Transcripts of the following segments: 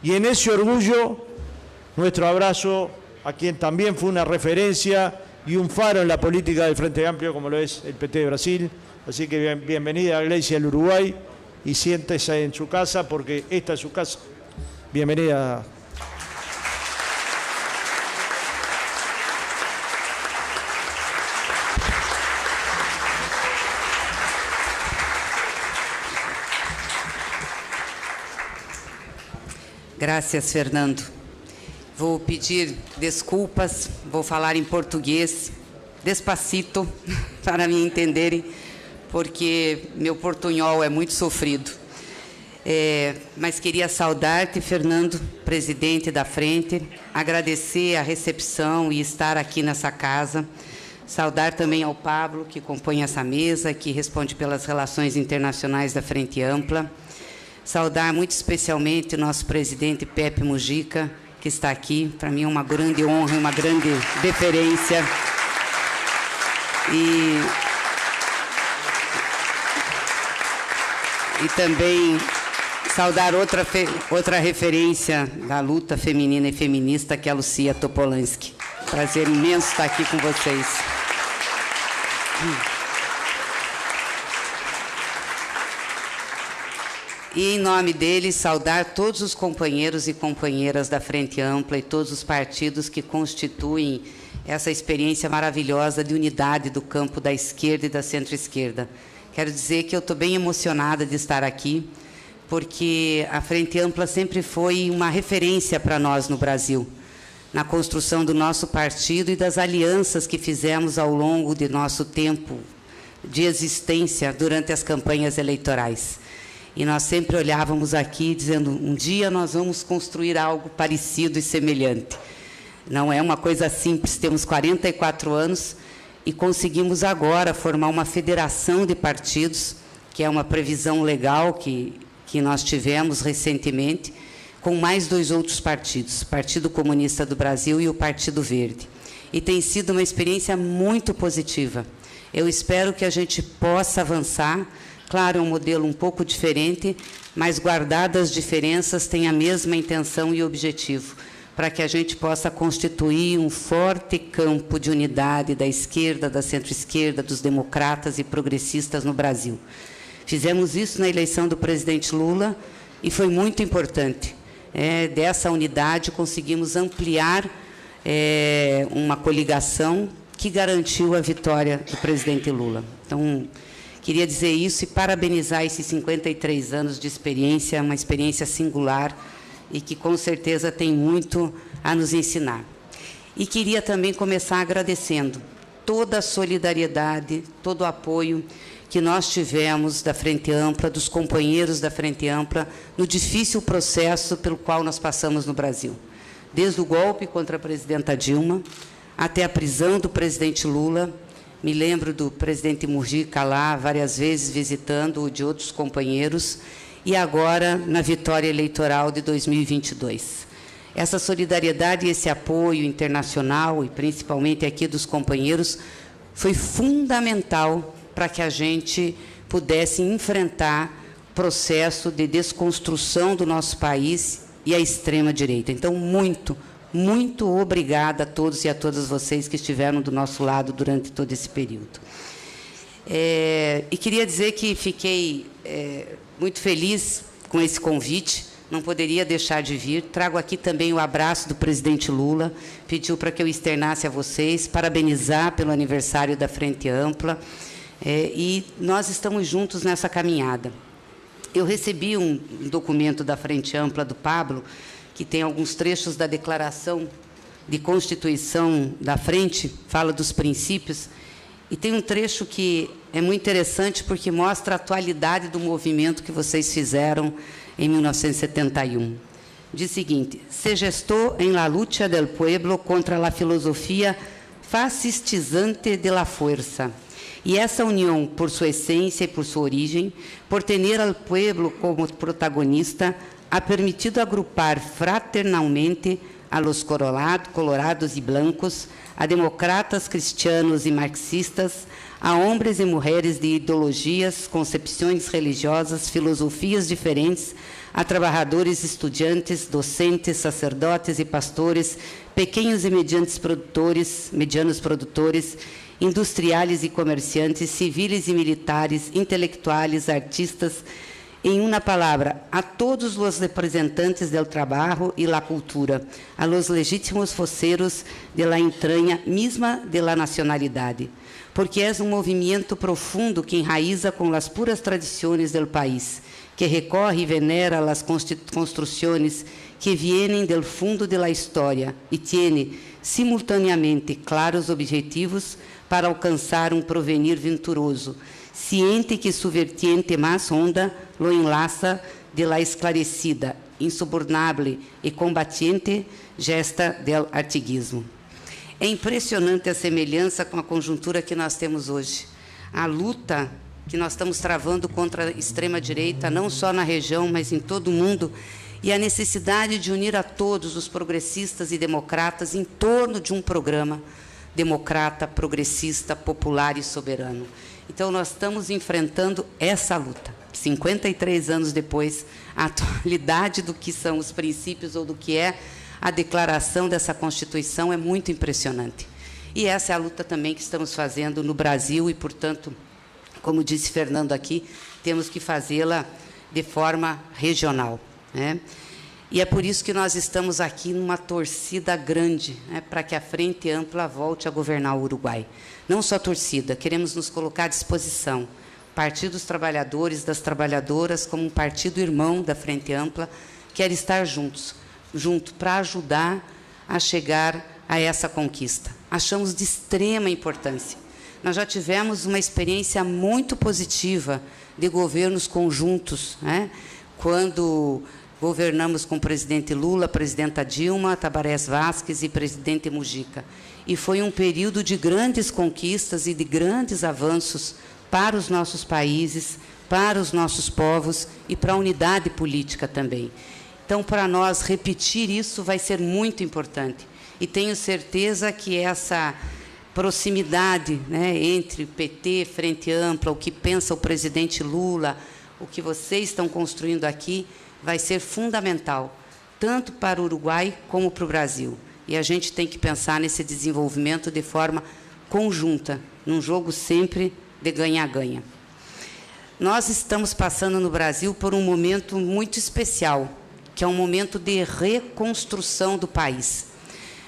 Y en ese orgullo, nuestro abrazo a quien también fue una referencia y un faro en la política del Frente Amplio, como lo es el PT de Brasil. Así que bienvenida a Gleicia del Uruguay y siéntese en su casa, porque esta es su casa. Bienvenida. Graças, Fernando. Vou pedir desculpas, vou falar em português, despacito, para me entenderem, porque meu portunhol é muito sofrido. Mas queria saudar-te, Fernando, presidente da Frente, agradecer a recepção e estar aqui nessa casa, saudar também ao Pablo, que compõe essa mesa, que responde pelas relações internacionais da Frente Ampla, saudar muito especialmente o nosso presidente Pepe Mujica, que está aqui. Para mim é uma grande honra, uma grande deferência. E também saudar outra referência da luta feminina e feminista, que é a Lucia Topolansky. Prazer imenso estar aqui com vocês. E, em nome deles, saudar todos os companheiros e companheiras da Frente Ampla e todos os partidos que constituem essa experiência maravilhosa de unidade do campo da esquerda e da centro-esquerda. Quero dizer que eu estou bem emocionada de estar aqui, porque a Frente Ampla sempre foi uma referência para nós no Brasil, na construção do nosso partido e das alianças que fizemos ao longo de nosso tempo de existência durante as campanhas eleitorais. E nós sempre olhávamos aqui dizendo, um dia nós vamos construir algo parecido e semelhante. Não é uma coisa simples, temos 44 anos e conseguimos agora formar uma federação de partidos, que é uma previsão legal que nós tivemos recentemente, com mais 2 outros partidos, o Partido Comunista do Brasil e o Partido Verde. E tem sido uma experiência muito positiva. Eu espero que a gente possa avançar. Claro, é um modelo um pouco diferente, mas, guardadas as diferenças, tem a mesma intenção e objetivo, para que a gente possa constituir um forte campo de unidade da esquerda, da centro-esquerda, dos democratas e progressistas no Brasil. Fizemos isso na eleição do presidente Lula e foi muito importante. Dessa unidade, conseguimos ampliar uma coligação que garantiu a vitória do presidente Lula. Então, queria dizer isso e parabenizar esses 53 anos de experiência, uma experiência singular e que, com certeza, tem muito a nos ensinar. E queria também começar agradecendo toda a solidariedade, todo o apoio que nós tivemos da Frente Ampla, dos companheiros da Frente Ampla, no difícil processo pelo qual nós passamos no Brasil. Desde o golpe contra a presidenta Dilma, até a prisão do presidente Lula. Me lembro do presidente Mujica lá, várias vezes visitando, de outros companheiros, e agora na vitória eleitoral de 2022. Essa solidariedade e esse apoio internacional, e principalmente aqui dos companheiros, foi fundamental para que a gente pudesse enfrentar o processo de desconstrução do nosso país e a extrema-direita. Então, muito obrigada a todos e a todas vocês que estiveram do nosso lado durante todo esse período. E queria dizer que fiquei muito feliz com esse convite, não poderia deixar de vir. Trago aqui também o abraço do presidente Lula, pediu para que eu externasse a vocês, parabenizar pelo aniversário da Frente Ampla, e nós estamos juntos nessa caminhada. Eu recebi um documento da Frente Ampla do Pablo, que tem alguns trechos da declaração de Constituição da Frente, fala dos princípios, e tem um trecho que é muito interessante porque mostra a atualidade do movimento que vocês fizeram em 1971. Diz o seguinte: se gestou en la lucha del pueblo contra la filosofía fascistizante de la fuerza. E essa união, por sua essência e por sua origem, por tener al pueblo como protagonista, ha permitido agrupar fraternalmente a los colorados e blancos, a democratas cristianos e marxistas, a homens e mulheres de ideologias, concepções religiosas, filosofias diferentes, a trabalhadores, estudantes, docentes, sacerdotes e pastores, pequenos e medianos produtores, industriais e comerciantes, civis e militares, intelectuais, artistas, em uma palavra, a todos os representantes do trabalho e la cultura, a los legítimos voceros de la entranha misma de la nacionalidade, porque é um movimento profundo que enraiza com as puras tradições do país, que recorre e venera as construções que vienen del fundo de la história e tiene simultaneamente claros objetivos para alcançar um porvenir venturoso, ciente que su vertiente mais honda lo enlaça de la esclarecida, insubornable e combatiente gesta del artiguismo. É impressionante a semelhança com a conjuntura que nós temos hoje. A luta que nós estamos travando contra a extrema-direita, não só na região, mas em todo o mundo, e a necessidade de unir a todos os progressistas e democratas em torno de um programa democrata, progressista, popular e soberano. Então, nós estamos enfrentando essa luta. 53 anos depois, a atualidade do que são os princípios ou do que é a declaração dessa Constituição é muito impressionante. E essa é a luta também que estamos fazendo no Brasil e, portanto, como disse Fernando aqui, temos que fazê-la de forma regional, né? E é por isso que nós estamos aqui numa torcida grande, né, para que a Frente Ampla volte a governar o Uruguai. Não só torcida, queremos nos colocar à disposição. Partido dos Trabalhadores, das Trabalhadoras, como um partido irmão da Frente Ampla, quer estar junto para ajudar a chegar a essa conquista. Achamos de extrema importância. Nós já tivemos uma experiência muito positiva de governos conjuntos, né? Quando governamos com o presidente Lula, a presidenta Dilma, Tabarés Vázquez e presidente Mujica. E foi um período de grandes conquistas e de grandes avanços para os nossos países, para os nossos povos e para a unidade política também. Então, para nós, repetir isso vai ser muito importante. E tenho certeza que essa proximidade, né, entre PT, Frente Ampla, o que pensa o presidente Lula, o que vocês estão construindo aqui, vai ser fundamental, tanto para o Uruguai como para o Brasil. E a gente tem que pensar nesse desenvolvimento de forma conjunta, num jogo sempre de ganha-ganha. Nós estamos passando no Brasil por um momento muito especial, que é um momento de reconstrução do país.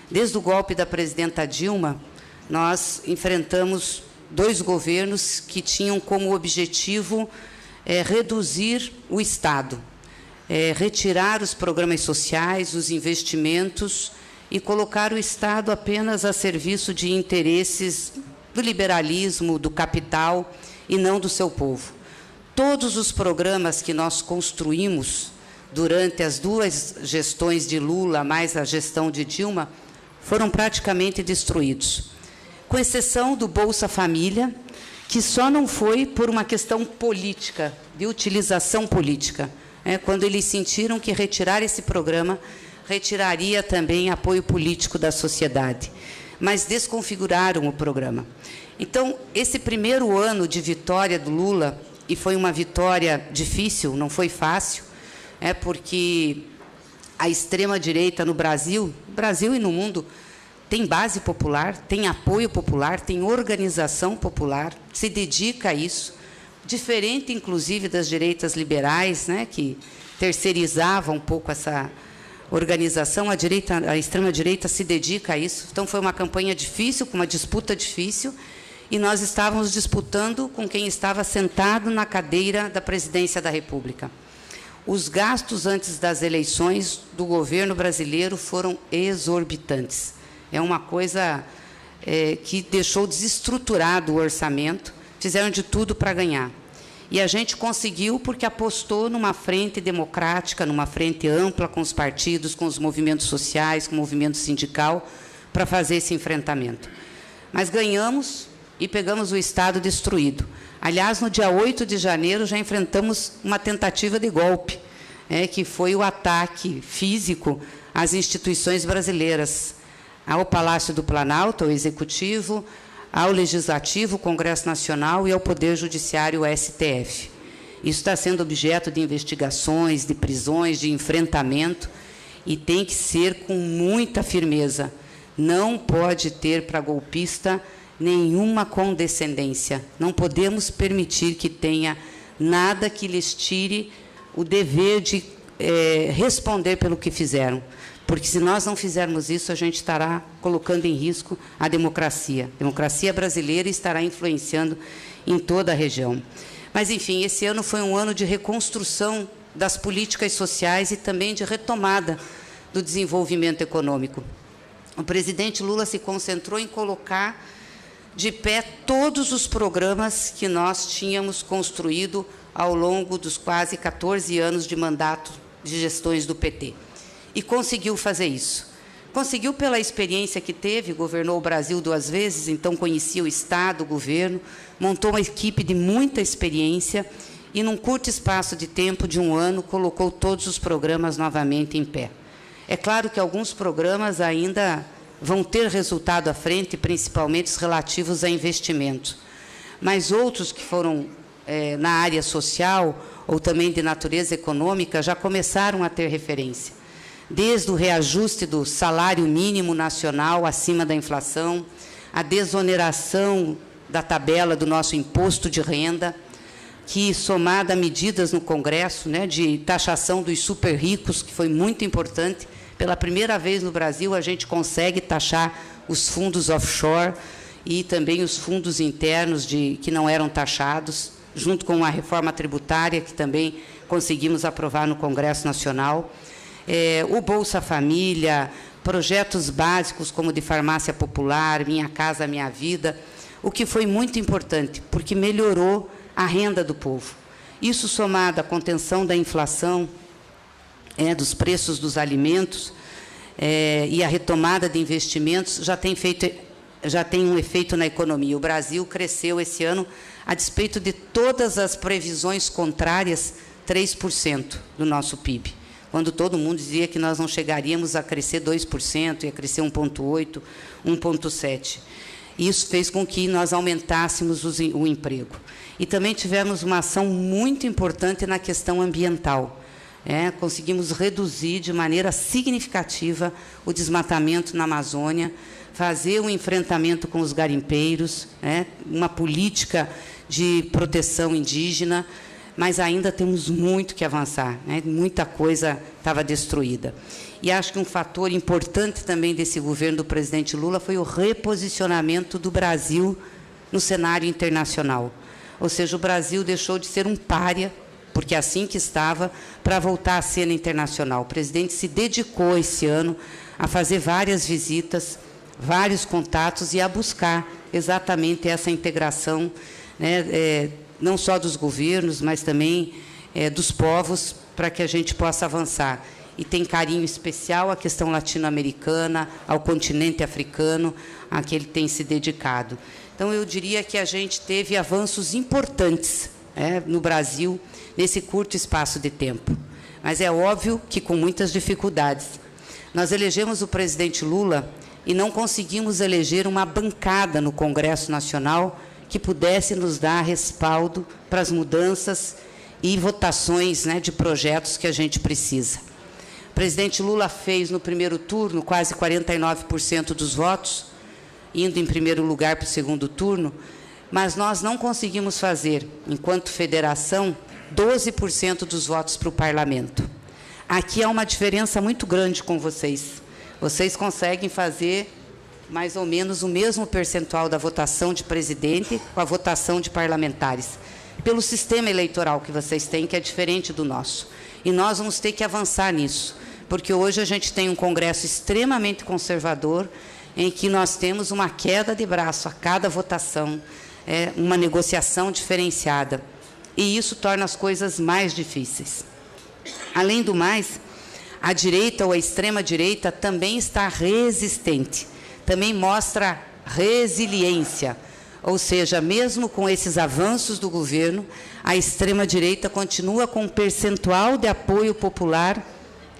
Desde o golpe da presidenta Dilma, nós enfrentamos 2 governos que tinham como objetivo reduzir o Estado, retirar os programas sociais, os investimentos e colocar o Estado apenas a serviço de interesses do liberalismo, do capital e não do seu povo. Todos os programas que nós construímos durante as 2 gestões de Lula, mais a gestão de Dilma, foram praticamente destruídos, com exceção do Bolsa Família, que só não foi por uma questão política, de utilização política, quando eles sentiram que retirar esse programa retiraria também apoio político da sociedade, mas desconfiguraram o programa. Então, esse primeiro ano de vitória do Lula, e foi uma vitória difícil, não foi fácil, porque a extrema-direita no Brasil e no mundo, tem base popular, tem apoio popular, tem organização popular, se dedica a isso, diferente, inclusive, das direitas liberais, né, que terceirizavam um pouco essa organização, a extrema-direita se dedica a isso. Então, foi uma campanha difícil, com uma disputa difícil, e nós estávamos disputando com quem estava sentado na cadeira da presidência da República. Os gastos antes das eleições do governo brasileiro foram exorbitantes. É uma coisa que deixou desestruturado o orçamento, fizeram de tudo para ganhar. E a gente conseguiu porque apostou numa frente democrática, numa frente ampla com os partidos, com os movimentos sociais, com o movimento sindical, para fazer esse enfrentamento. Mas ganhamos e pegamos o Estado destruído. Aliás, no dia 8 de janeiro, já enfrentamos uma tentativa de golpe, que foi o ataque físico às instituições brasileiras, ao Palácio do Planalto, ao Executivo, ao Legislativo, Congresso Nacional e ao Poder Judiciário, o STF. Isso está sendo objeto de investigações, de prisões, de enfrentamento, e tem que ser com muita firmeza. Não pode ter para golpista nenhuma condescendência. Não podemos permitir que tenha nada que lhes tire o dever de responder pelo que fizeram. Porque, se nós não fizermos isso, a gente estará colocando em risco a democracia. A democracia brasileira estará influenciando em toda a região. Mas, enfim, esse ano foi um ano de reconstrução das políticas sociais e também de retomada do desenvolvimento econômico. O presidente Lula se concentrou em colocar de pé todos os programas que nós tínhamos construído ao longo dos quase 14 anos de mandato de gestões do PT. E conseguiu fazer isso. Conseguiu pela experiência que teve, governou o Brasil 2 vezes, então conhecia o Estado, o governo, montou uma equipe de muita experiência e, num curto espaço de tempo, de 1 ano, colocou todos os programas novamente em pé. É claro que alguns programas ainda vão ter resultado à frente, principalmente os relativos a investimentos. Mas outros que foram na área social ou também de natureza econômica já começaram a ter referência. Desde o reajuste do salário mínimo nacional acima da inflação, a desoneração da tabela do nosso imposto de renda, que, somada a medidas no Congresso, de taxação dos super ricos, que foi muito importante. Pela primeira vez no Brasil, a gente consegue taxar os fundos offshore e também os fundos internos que não eram taxados, junto com a reforma tributária, que também conseguimos aprovar no Congresso Nacional. O Bolsa Família, projetos básicos como de farmácia popular, Minha Casa Minha Vida, o que foi muito importante, porque melhorou a renda do povo. Isso, somado à contenção da inflação, dos preços dos alimentos e a retomada de investimentos, já tem um efeito na economia. O Brasil cresceu esse ano, a despeito de todas as previsões contrárias, 3% do nosso PIB. Quando todo mundo dizia que nós não chegaríamos a crescer 2%, ia crescer 1,8%, 1,7%. Isso fez com que nós aumentássemos o emprego. E também tivemos uma ação muito importante na questão ambiental. Conseguimos reduzir de maneira significativa o desmatamento na Amazônia, fazer um enfrentamento com os garimpeiros, uma política de proteção indígena, mas ainda temos muito que avançar, muita coisa estava destruída. E acho que um fator importante também desse governo do presidente Lula foi o reposicionamento do Brasil no cenário internacional. Ou seja, o Brasil deixou de ser um pária, porque é assim que estava, para voltar à cena internacional. O presidente se dedicou esse ano a fazer várias visitas, vários contatos e a buscar exatamente essa integração, não só dos governos, mas também dos povos, para que a gente possa avançar. E tem carinho especial à questão latino-americana, ao continente africano, a que ele tem se dedicado. Então, eu diria que a gente teve avanços importantes no Brasil, nesse curto espaço de tempo. Mas é óbvio que com muitas dificuldades. Nós elegemos o presidente Lula e não conseguimos eleger uma bancada no Congresso Nacional que pudesse nos dar respaldo para as mudanças e votações de projetos que a gente precisa. O presidente Lula fez, no primeiro turno, quase 49% dos votos, indo em primeiro lugar para o segundo turno, mas nós não conseguimos fazer, enquanto federação, 12% dos votos para o parlamento. Aqui há uma diferença muito grande com vocês. Vocês conseguem fazer mais ou menos o mesmo percentual da votação de presidente com a votação de parlamentares, pelo sistema eleitoral que vocês têm, que é diferente do nosso. E nós vamos ter que avançar nisso, porque hoje a gente tem um Congresso extremamente conservador, em que nós temos uma queda de braço a cada votação, uma negociação diferenciada. E isso torna as coisas mais difíceis. Além do mais, a direita ou a extrema-direita também está resistente, também mostra resiliência. Ou seja, mesmo com esses avanços do governo, a extrema-direita continua com um percentual de apoio popular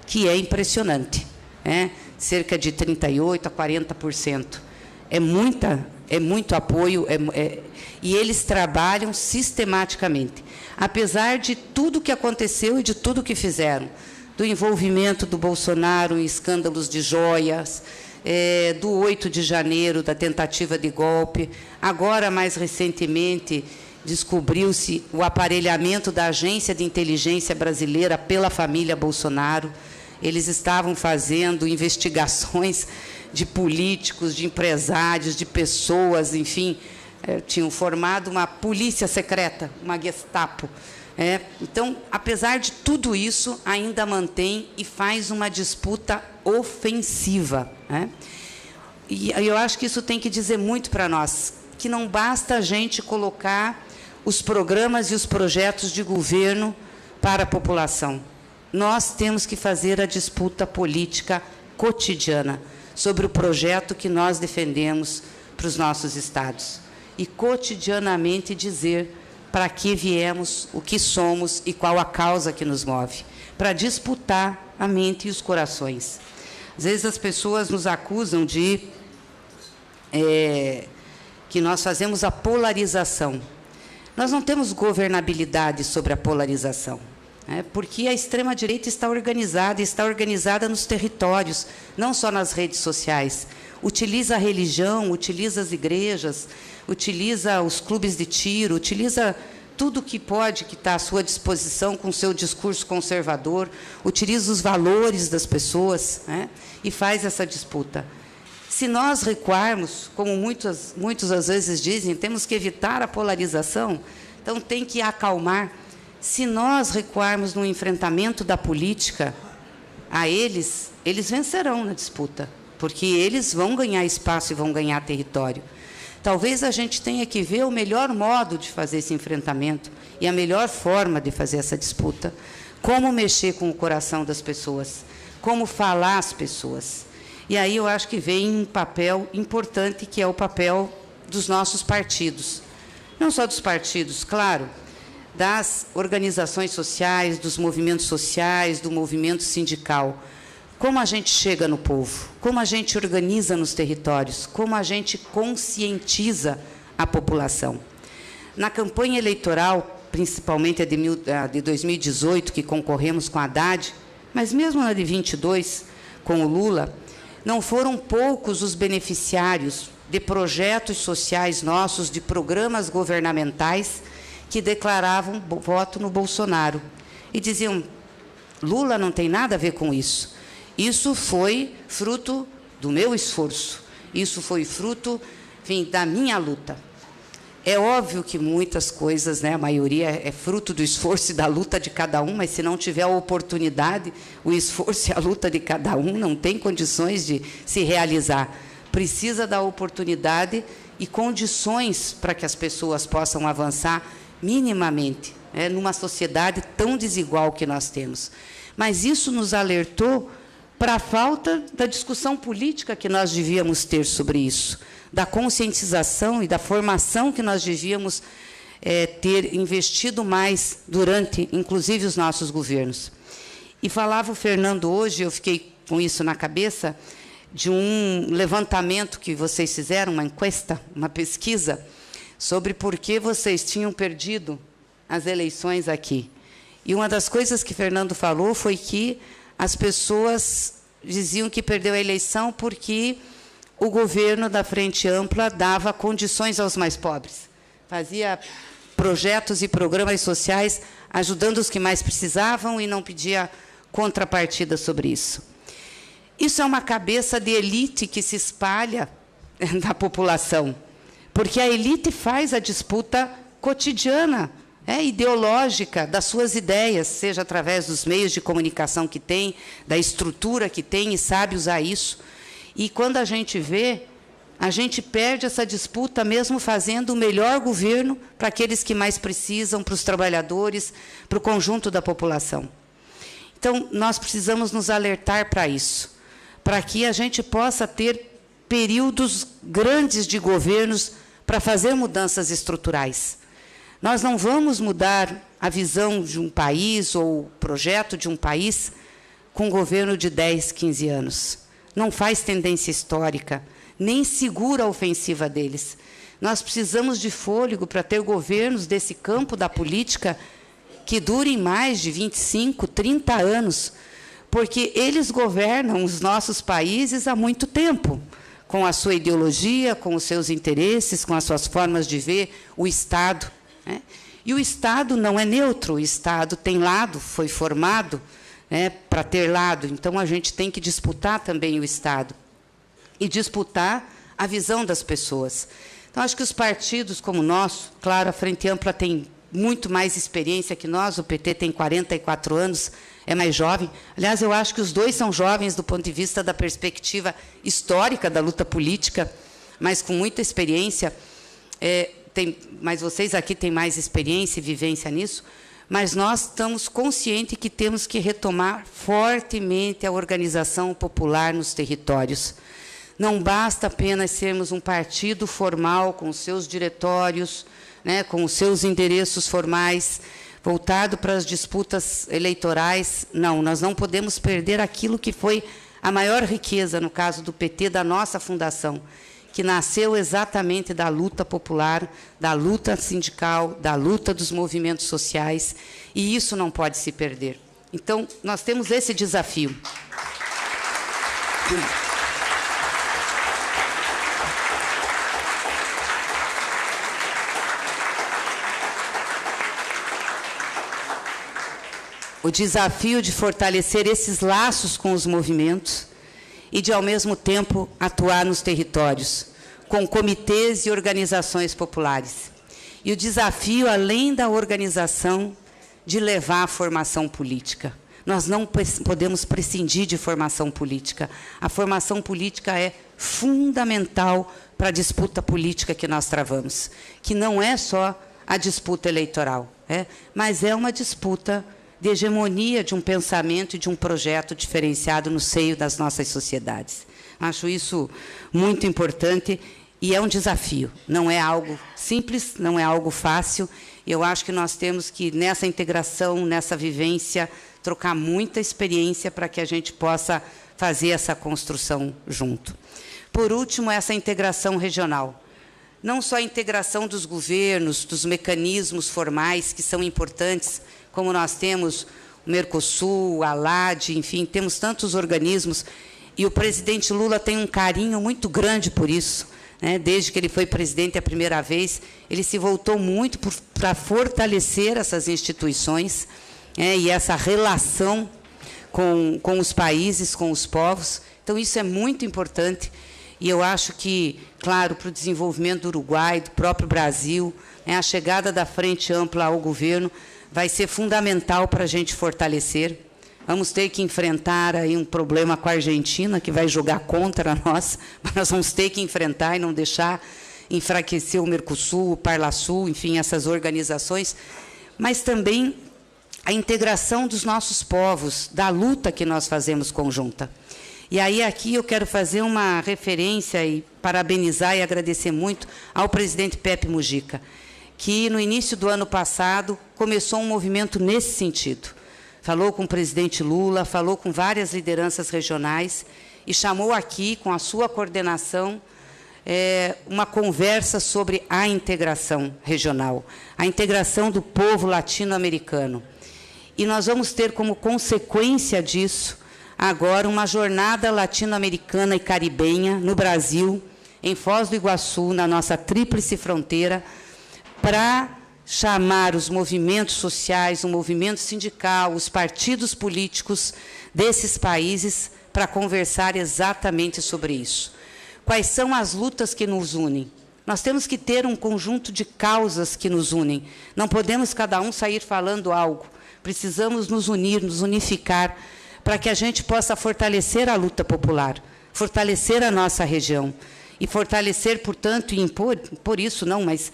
que é impressionante, né? Cerca de 38% a 40%. É muito apoio, e eles trabalham sistematicamente. Apesar de tudo que aconteceu e de tudo que fizeram, do envolvimento do Bolsonaro em escândalos de joias, do 8 de janeiro, da tentativa de golpe, agora, mais recentemente, descobriu-se o aparelhamento da Agência de Inteligência Brasileira pela família Bolsonaro. Eles estavam fazendo investigações de políticos, de empresários, de pessoas, enfim, tinham formado uma polícia secreta, uma Gestapo. Então, apesar de tudo isso, ainda mantém e faz uma disputa ofensiva, né? E eu acho que isso tem que dizer muito para nós, que não basta a gente colocar os programas e os projetos de governo para a população. Nós temos que fazer a disputa política cotidiana sobre o projeto que nós defendemos para os nossos estados. E cotidianamente dizer para que viemos, o que somos e qual a causa que nos move, para disputar a mente e os corações. Às vezes as pessoas nos acusam de que nós fazemos a polarização. Nós não temos governabilidade sobre a polarização, porque a extrema-direita está organizada nos territórios, não só nas redes sociais. Utiliza a religião, utiliza as igrejas, utiliza os clubes de tiro, utiliza tudo que pode, que está à sua disposição com o seu discurso conservador, utiliza os valores das pessoas, e faz essa disputa. Se nós recuarmos, como muitos às vezes dizem, temos que evitar a polarização, então tem que acalmar. Se nós recuarmos no enfrentamento da política a eles vencerão na disputa, porque eles vão ganhar espaço e vão ganhar território. Talvez a gente tenha que ver o melhor modo de fazer esse enfrentamento e a melhor forma de fazer essa disputa, como mexer com o coração das pessoas, como falar às pessoas. E aí eu acho que vem um papel importante, que é o papel dos nossos partidos. Não só dos partidos, claro, das organizações sociais, dos movimentos sociais, do movimento sindical. Como a gente chega no povo, como a gente organiza nos territórios, como a gente conscientiza a população. Na campanha eleitoral, principalmente a de 2018, que concorremos com a Haddad, mas mesmo na de 22, com o Lula, não foram poucos os beneficiários de projetos sociais nossos, de programas governamentais, que declaravam voto no Bolsonaro. E diziam, Lula não tem nada a ver com isso. Isso foi fruto do meu esforço. Isso foi fruto, enfim, da minha luta. É óbvio que muitas coisas, a maioria é fruto do esforço e da luta de cada um, mas se não tiver a oportunidade, o esforço e a luta de cada um não tem condições de se realizar. Precisa da oportunidade e condições para que as pessoas possam avançar minimamente, numa sociedade tão desigual que nós temos. Mas isso nos alertou para a falta da discussão política que nós devíamos ter sobre isso, da conscientização e da formação que nós devíamos ter investido mais durante, inclusive, os nossos governos. E falava o Fernando hoje, eu fiquei com isso na cabeça, de um levantamento que vocês fizeram, uma encuesta, uma pesquisa, sobre por que vocês tinham perdido as eleições aqui. E uma das coisas que Fernando falou foi que as pessoas diziam que perdeu a eleição porque o governo da Frente Ampla dava condições aos mais pobres, fazia projetos e programas sociais ajudando os que mais precisavam e não pedia contrapartida sobre isso. Isso é uma cabeça de elite que se espalha na população, porque a elite faz a disputa cotidiana, ideológica das suas ideias, seja através dos meios de comunicação que tem, da estrutura que tem e sabe usar isso. E quando a gente vê, a gente perde essa disputa mesmo fazendo o melhor governo para aqueles que mais precisam, para os trabalhadores, para o conjunto da população. Então, nós precisamos nos alertar para isso, para que a gente possa ter períodos grandes de governos para fazer mudanças estruturais. Nós não vamos mudar a visão de um país ou o projeto de um país com um governo de 10, 15 anos. Não faz tendência histórica, nem segura a ofensiva deles. Nós precisamos de fôlego para ter governos desse campo da política que durem mais de 25, 30 anos, porque eles governam os nossos países há muito tempo, com a sua ideologia, com os seus interesses, com as suas formas de ver o Estado, né? E o Estado não é neutro, o Estado tem lado, foi formado, né, para ter lado. Então, a gente tem que disputar também o Estado e disputar a visão das pessoas. Então, acho que os partidos como o nosso, claro, a Frente Ampla tem muito mais experiência que nós, o PT tem 44 anos, é mais jovem. Aliás, eu acho que os dois são jovens do ponto de vista da perspectiva histórica da luta política, mas com muita experiência. Mas vocês aqui têm mais experiência e vivência nisso, mas nós estamos conscientes que temos que retomar fortemente a organização popular nos territórios. Não basta apenas sermos um partido formal, com os seus diretórios, né, com os seus endereços formais, voltado para as disputas eleitorais. Não, nós não podemos perder aquilo que foi a maior riqueza, no caso do PT, da nossa fundação, que nasceu exatamente da luta popular, da luta sindical, da luta dos movimentos sociais, e isso não pode se perder. Então, nós temos esse desafio. O desafio de fortalecer esses laços com os movimentos e de, ao mesmo tempo, atuar nos territórios, com comitês e organizações populares. E o desafio, além da organização, de levar a formação política. Nós não podemos prescindir de formação política. A formação política é fundamental para a disputa política que nós travamos, que não é só a disputa eleitoral, mas é uma disputa de hegemonia de um pensamento e de um projeto diferenciado no seio das nossas sociedades. Acho isso muito importante e é um desafio. Não é algo simples, não é algo fácil. Eu acho que nós temos que, nessa integração, nessa vivência, trocar muita experiência para que a gente possa fazer essa construção junto. Por último, essa integração regional. Não só a integração dos governos, dos mecanismos formais, que são importantes, como nós temos o Mercosul, a ALAD, enfim, temos tantos organismos, e o presidente Lula tem um carinho muito grande por isso, né? Desde que ele foi presidente a primeira vez, ele se voltou muito para fortalecer essas instituições, e essa relação com os países, com os povos. Então, isso é muito importante, e eu acho que, claro, para o desenvolvimento do Uruguai, do próprio Brasil, a chegada da Frente Ampla ao governo vai ser fundamental para a gente fortalecer. Vamos ter que enfrentar aí um problema com a Argentina, que vai jogar contra nós, mas nós vamos ter que enfrentar e não deixar enfraquecer o Mercosul, o Parlasul, enfim, essas organizações, mas também a integração dos nossos povos, da luta que nós fazemos conjunta. E aí, aqui, eu quero fazer uma referência e parabenizar e agradecer muito ao presidente Pepe Mujica, que, no início do ano passado, começou um movimento nesse sentido. Falou com o presidente Lula, falou com várias lideranças regionais e chamou aqui, com a sua coordenação, uma conversa sobre a integração regional, a integração do povo latino-americano. E nós vamos ter como consequência disso, agora, uma jornada latino-americana e caribenha no Brasil, em Foz do Iguaçu, na nossa tríplice fronteira, para chamar os movimentos sociais, o movimento sindical, os partidos políticos desses países para conversar exatamente sobre isso. Quais são as lutas que nos unem? Nós temos que ter um conjunto de causas que nos unem. Não podemos cada um sair falando algo. Precisamos nos unir, nos unificar, para que a gente possa fortalecer a luta popular, fortalecer a nossa região. E fortalecer, portanto, e impor, por isso não, mas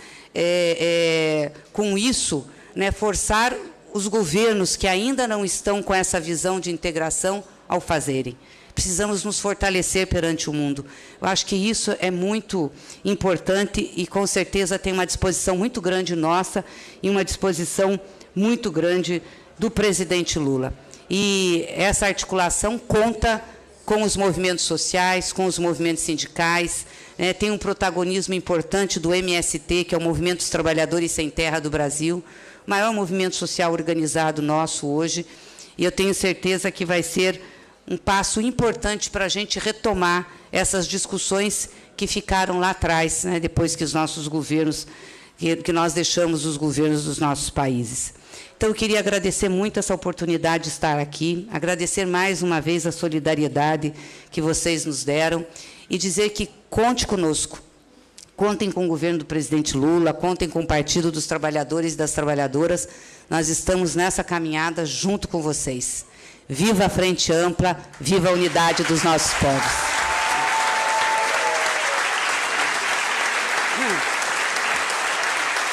com isso, né, forçar os governos que ainda não estão com essa visão de integração ao fazerem. precisamos nos fortalecer perante o mundo. Eu acho que isso é muito importante e, com certeza, tem uma disposição muito grande nossa e uma disposição muito grande do presidente Lula. E essa articulação conta com os movimentos sociais, com os movimentos sindicais, tem um protagonismo importante do MST, que é o Movimento dos Trabalhadores Sem Terra do Brasil, o maior movimento social organizado nosso hoje, e eu tenho certeza que vai ser um passo importante para a gente retomar essas discussões que ficaram lá atrás, depois que os nossos governos, que nós deixamos os governos dos nossos países. Então, eu queria agradecer muito essa oportunidade de estar aqui, agradecer mais uma vez a solidariedade que vocês nos deram e dizer que conte conosco, contem com o governo do presidente Lula, contem com o Partido dos Trabalhadores e das Trabalhadoras, nós estamos nessa caminhada junto com vocês. Viva a Frente Ampla, viva a unidade dos nossos povos.